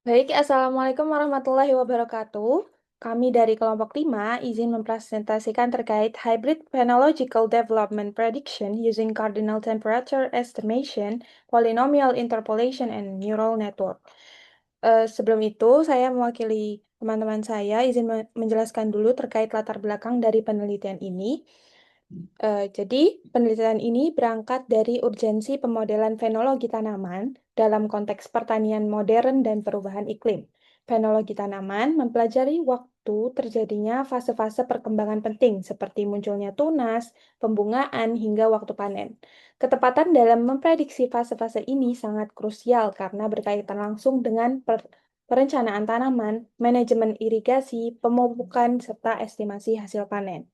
Baik, Assalamualaikum warahmatullahi wabarakatuh. Kami dari kelompok 5 izin mempresentasikan terkait Hybrid Phenological Development Prediction using Cardinal Temperature Estimation, Polynomial Interpolation, and Neural Network. Sebelum itu, saya mewakili teman-teman saya izin menjelaskan dulu terkait latar belakang dari penelitian ini. Jadi, penelitian ini berangkat dari urgensi pemodelan fenologi tanaman dalam konteks pertanian modern dan perubahan iklim. Fenologi tanaman mempelajari waktu terjadinya fase-fase perkembangan penting seperti munculnya tunas, pembungaan, hingga waktu panen. Ketepatan dalam memprediksi fase-fase ini sangat krusial karena berkaitan langsung dengan perencanaan tanaman, manajemen irigasi, pemupukan, serta estimasi hasil panen.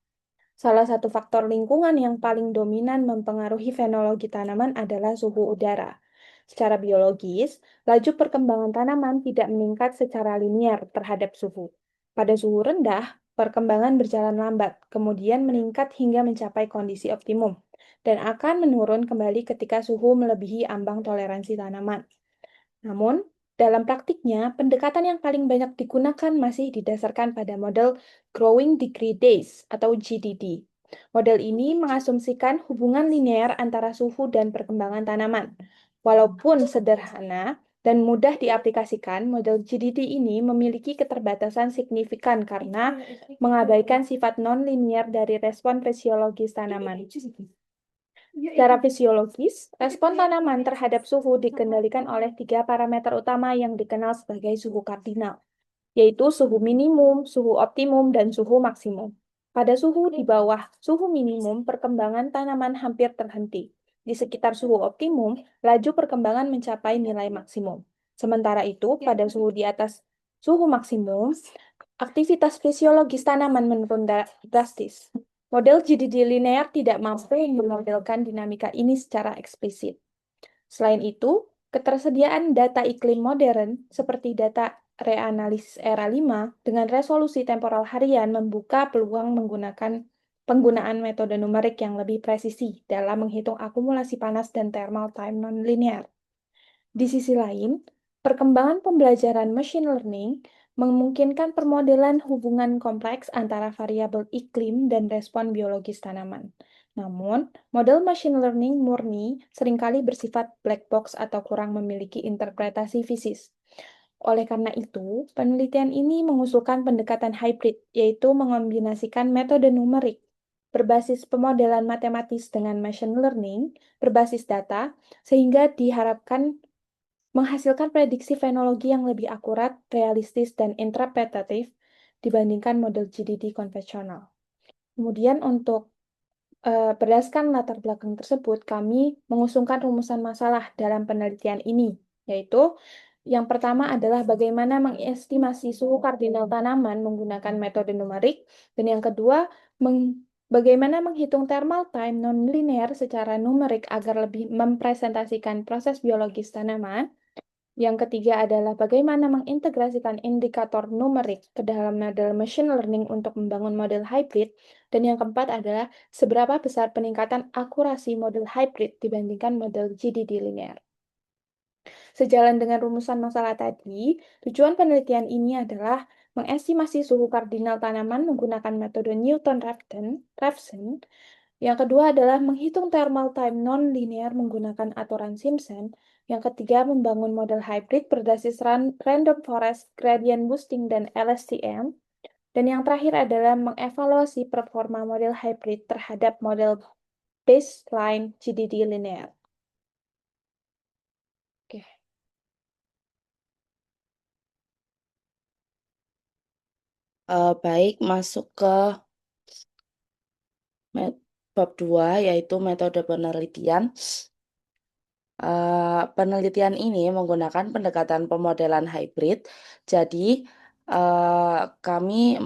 Salah satu faktor lingkungan yang paling dominan mempengaruhi fenologi tanaman adalah suhu udara. Secara biologis, laju perkembangan tanaman tidak meningkat secara linear terhadap suhu. Pada suhu rendah, perkembangan berjalan lambat, kemudian meningkat hingga mencapai kondisi optimum, dan akan menurun kembali ketika suhu melebihi ambang toleransi tanaman. Namun, dalam praktiknya, pendekatan yang paling banyak digunakan masih didasarkan pada model Growing Degree Days atau GDD. Model ini mengasumsikan hubungan linear antara suhu dan perkembangan tanaman. Walaupun sederhana dan mudah diaplikasikan, model GDD ini memiliki keterbatasan signifikan karena mengabaikan sifat non-linear dari respon fisiologis tanaman. Secara fisiologis, respon tanaman terhadap suhu dikendalikan oleh 3 parameter utama yang dikenal sebagai suhu kardinal, yaitu suhu minimum, suhu optimum, dan suhu maksimum. Pada suhu di bawah suhu minimum, perkembangan tanaman hampir terhenti. Di sekitar suhu optimum, laju perkembangan mencapai nilai maksimum. Sementara itu, pada suhu di atas suhu maksimum, aktivitas fisiologis tanaman menurun drastis. Model GDD linear tidak mampu memodelkan dinamika ini secara eksplisit. Selain itu, ketersediaan data iklim modern seperti data reanalisis era 5 dengan resolusi temporal harian membuka peluang menggunakan penggunaan metode numerik yang lebih presisi dalam menghitung akumulasi panas dan thermal time nonlinear. Di sisi lain, perkembangan pembelajaran machine learning memungkinkan permodelan hubungan kompleks antara variabel iklim dan respon biologis tanaman. Namun, model machine learning murni seringkali bersifat black box atau kurang memiliki interpretasi fisis. Oleh karena itu, penelitian ini mengusulkan pendekatan hybrid, yaitu mengombinasikan metode numerik berbasis pemodelan matematis dengan machine learning berbasis data, sehingga diharapkan menghasilkan prediksi fenologi yang lebih akurat, realistis, dan interpretatif dibandingkan model GDD konvensional. Kemudian untuk berdasarkan latar belakang tersebut, kami mengusungkan rumusan masalah dalam penelitian ini, yaitu yang pertama adalah bagaimana mengestimasi suhu kardinal tanaman menggunakan metode numerik, dan yang kedua, bagaimana menghitung thermal time nonlinear secara numerik agar lebih mempresentasikan proses biologis tanaman. Yang ketiga adalah bagaimana mengintegrasikan indikator numerik ke dalam model machine learning untuk membangun model hybrid. Dan yang keempat adalah seberapa besar peningkatan akurasi model hybrid dibandingkan model GDD linear. Sejalan dengan rumusan masalah tadi, tujuan penelitian ini adalah mengestimasi suhu kardinal tanaman menggunakan metode Newton-Raphson. Yang kedua adalah menghitung thermal time non-linear menggunakan aturan Simpson. Yang ketiga, membangun model hybrid berbasis random forest, gradient boosting, dan LSTM. Dan yang terakhir adalah mengevaluasi performa model hybrid terhadap model baseline GDD linear. Oke. Baik, masuk ke bab 2, yaitu metode penelitian. Penelitian ini menggunakan pendekatan pemodelan hybrid. Jadi, kami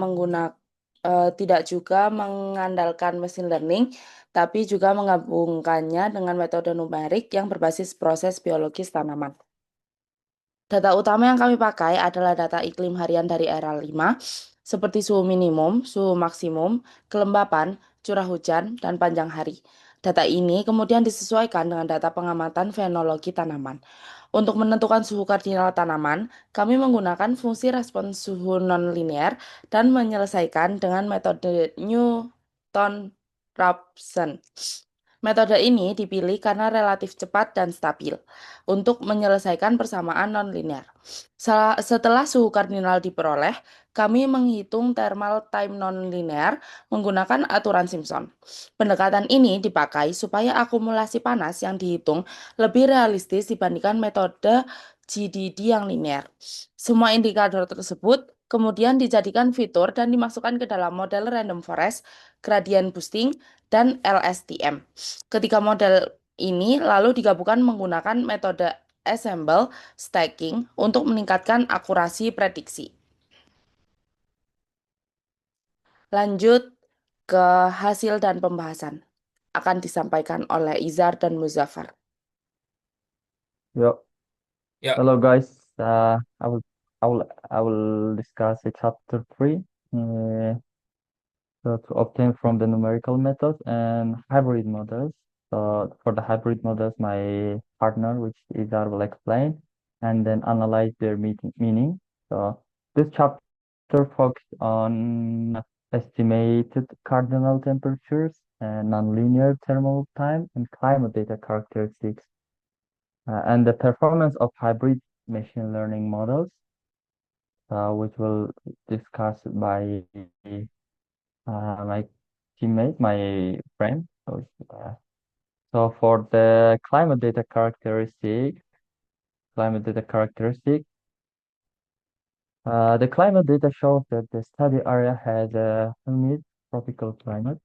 tidak juga mengandalkan machine learning, tapi juga menggabungkannya dengan metode numerik yang berbasis proses biologis tanaman. Data utama yang kami pakai adalah data iklim harian dari era 5, seperti suhu minimum, suhu maksimum, kelembapan, curah hujan, dan panjang hari. Data ini kemudian disesuaikan dengan data pengamatan fenologi tanaman. Untuk menentukan suhu kardinal tanaman, kami menggunakan fungsi respons suhu nonlinear dan menyelesaikan dengan metode Newton-Raphson. Metode ini dipilih karena relatif cepat dan stabil untuk menyelesaikan persamaan nonlinear. Setelah suhu kardinal diperoleh, kami menghitung thermal time nonlinear menggunakan aturan Simpson. Pendekatan ini dipakai supaya akumulasi panas yang dihitung lebih realistis dibandingkan metode GDD yang linear. Semua indikator tersebut kemudian dijadikan fitur dan dimasukkan ke dalam model random forest, gradient boosting, dan LSTM. Ketiga model ini lalu digabungkan menggunakan metode ensemble stacking untuk meningkatkan akurasi prediksi. Lanjut ke hasil dan pembahasan. Akan disampaikan oleh Izar dan Muzaffar. Yo, Ya, hello guys. I will discuss the chapter 3. So to obtain from the numerical methods and hybrid models. So for the hybrid models, my partner, which Izar, will explain, and then analyze their meaning. So this chapter focuses on estimated cardinal temperatures and nonlinear thermal time and climate data characteristics, and the performance of hybrid machine learning models, which will discuss by my teammate, my friend. So for the the climate data shows that the study area has a humid tropical climate.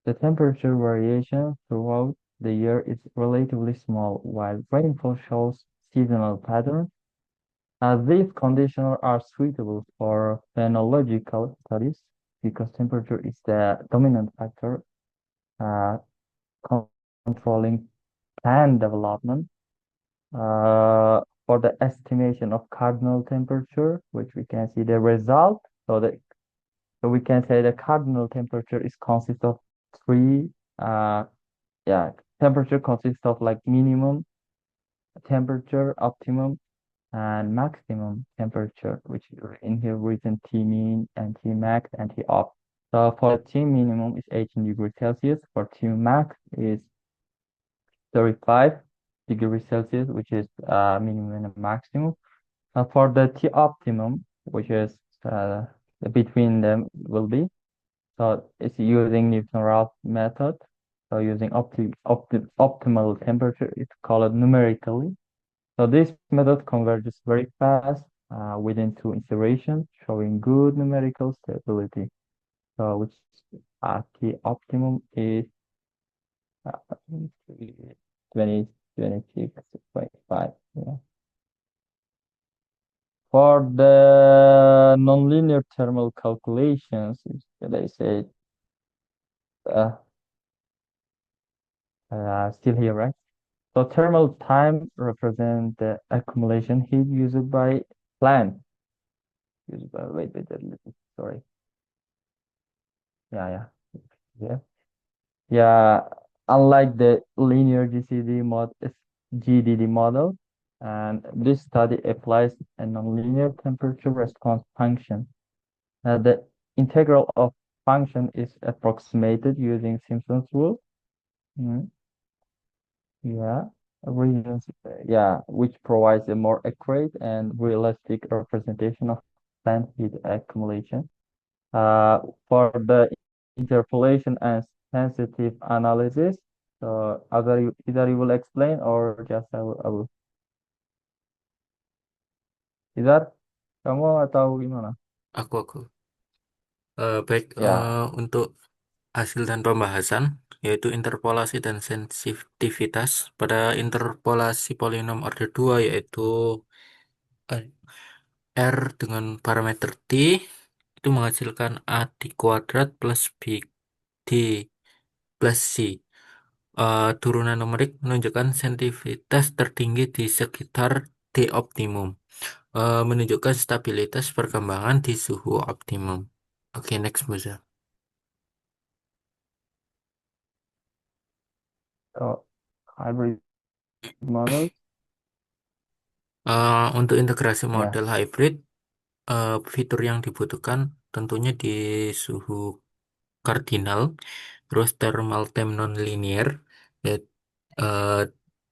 The temperature variation throughout the year is relatively small, while rainfall shows seasonal patterns. These conditions are suitable for phenological studies because temperature is the dominant factor uh, controlling plant development. For the estimation of cardinal temperature, which we can see the result. So we can say the cardinal temperature is consists of three. Yeah, temperature consists of like minimum temperature, optimum, and maximum temperature, which in here written T mean and T max and T op. So for T minimum is 18 degrees Celsius. For T max is 35 degrees Celsius, which is minimum and maximum. For the T optimum, which is between them will be, so it's using Newton-Raphson method. So using optimal temperature, it's called numerically. So this method converges very fast within two iterations, showing good numerical stability. So which T optimum is 20, 26.5. Yeah. For the nonlinear thermal calculations, they say uh, still here, right? So thermal time represents the accumulation heat used by plant. Wait, sorry. Yeah. Yeah, unlike the linear GDD model, and this study applies a nonlinear temperature response function. The integral of function is approximated using Simpson's rule. Mm, Yeah, which provides a more accurate and realistic representation of plant heat accumulation. For the interpolation and sensitive analysis, so either you will explain or just I will. Either kamu atau gimana? aku. Baik, Ya, untuk hasil dan pembahasan, yaitu interpolasi dan sensitivitas. Pada interpolasi polinom order 2, yaitu eh, R dengan parameter T, itu menghasilkan A D kuadrat plus B D plus C. Turunan numerik menunjukkan sensitivitas tertinggi di sekitar D optimum. Menunjukkan stabilitas perkembangan di suhu optimum. Oke, next, Muza. hybrid models? Untuk integrasi Ya, model hybrid, fitur yang dibutuhkan tentunya di suhu kardinal, terus thermal time nonlinear, ya, eh,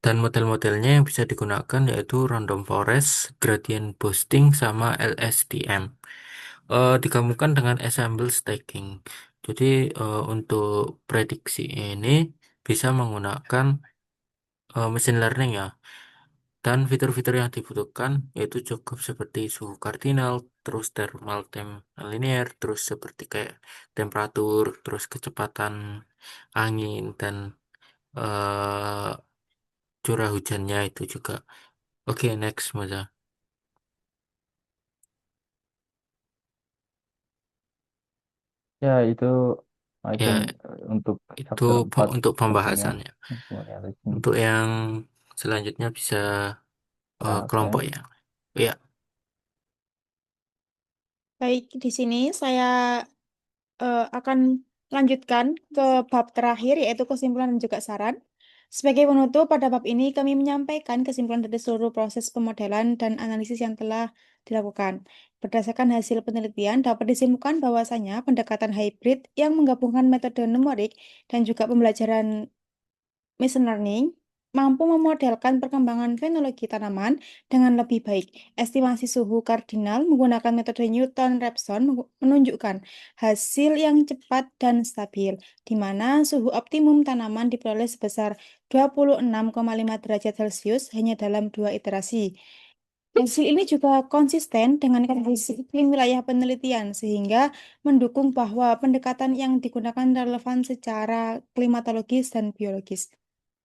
dan model-modelnya yang bisa digunakan yaitu random forest, gradient boosting, sama LSTM. Digabungkan dengan ensemble stacking. Jadi untuk prediksi ini bisa menggunakan mesin learning ya. Dan fitur-fitur yang dibutuhkan yaitu cukup seperti suhu kardinal, terus thermal time linear, terus seperti kayak temperatur, terus kecepatan angin dan eh, curah hujannya itu juga. Oke, next Moza. ya itu I Ya, think untuk itu chapter 4 untuk sepertinya pembahasannya. implementation. Untuk yang selanjutnya bisa Ya, oke. kelompok ya. Ya, Baik, di sini saya akan lanjutkan ke bab terakhir, yaitu kesimpulan dan juga saran. Sebagai penutup, pada bab ini kami menyampaikan kesimpulan dari seluruh proses pemodelan dan analisis yang telah dilakukan. Berdasarkan hasil penelitian, dapat disimpulkan bahwasanya pendekatan hybrid yang menggabungkan metode numerik dan juga pembelajaran machine learning mampu memodelkan perkembangan fenologi tanaman dengan lebih baik. Estimasi suhu kardinal menggunakan metode Newton-Raphson menunjukkan hasil yang cepat dan stabil, di mana suhu optimum tanaman diperoleh sebesar 26,5 derajat Celcius hanya dalam 2 iterasi. Hasil ini juga konsisten dengan kondisi iklim wilayah penelitian, sehingga mendukung bahwa pendekatan yang digunakan relevan secara klimatologis dan biologis.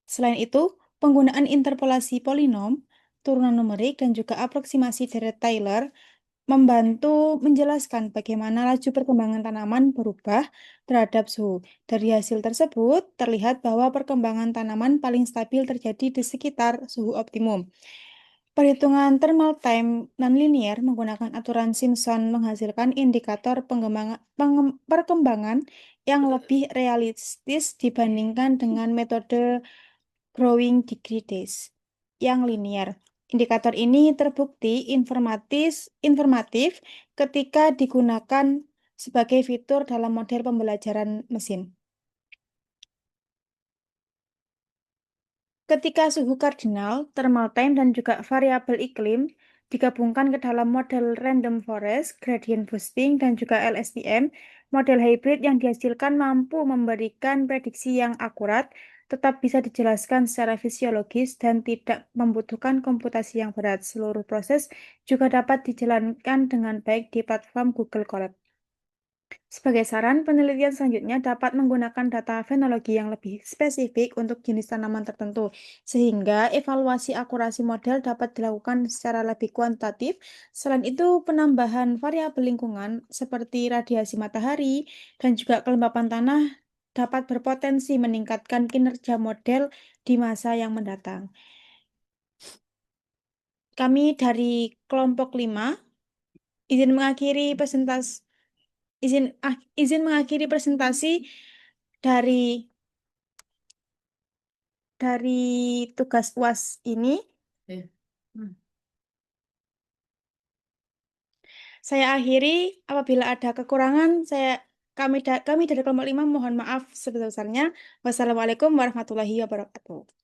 Selain itu, penggunaan interpolasi polinom, turunan numerik, dan juga aproksimasi dari Taylor membantu menjelaskan bagaimana laju perkembangan tanaman berubah terhadap suhu. Dari hasil tersebut, terlihat bahwa perkembangan tanaman paling stabil terjadi di sekitar suhu optimum. Perhitungan thermal time nonlinear menggunakan aturan Simpson menghasilkan indikator perkembangan yang lebih realistis dibandingkan dengan metode growing degree days yang linear. Indikator ini terbukti informatif ketika digunakan sebagai fitur dalam model pembelajaran mesin. Ketika suhu kardinal, thermal time, dan juga variabel iklim digabungkan ke dalam model random forest, gradient boosting, dan juga LSTM, model hybrid yang dihasilkan mampu memberikan prediksi yang akurat, tetap bisa dijelaskan secara fisiologis, dan tidak membutuhkan komputasi yang berat. Seluruh proses juga dapat dijalankan dengan baik di platform Google Colab. Sebagai saran, penelitian selanjutnya dapat menggunakan data fenologi yang lebih spesifik untuk jenis tanaman tertentu, sehingga evaluasi akurasi model dapat dilakukan secara lebih kuantitatif. Selain itu, penambahan variabel lingkungan seperti radiasi matahari dan juga kelembapan tanah dapat berpotensi meningkatkan kinerja model di masa yang mendatang. Kami dari kelompok 5 izin mengakhiri presentasi izin mengakhiri presentasi dari dari tugas UAS ini. Hmm. Saya akhiri, apabila ada kekurangan, kami dari kelompok 5 mohon maaf sebesar-besarnya. Wassalamualaikum warahmatullahi wabarakatuh.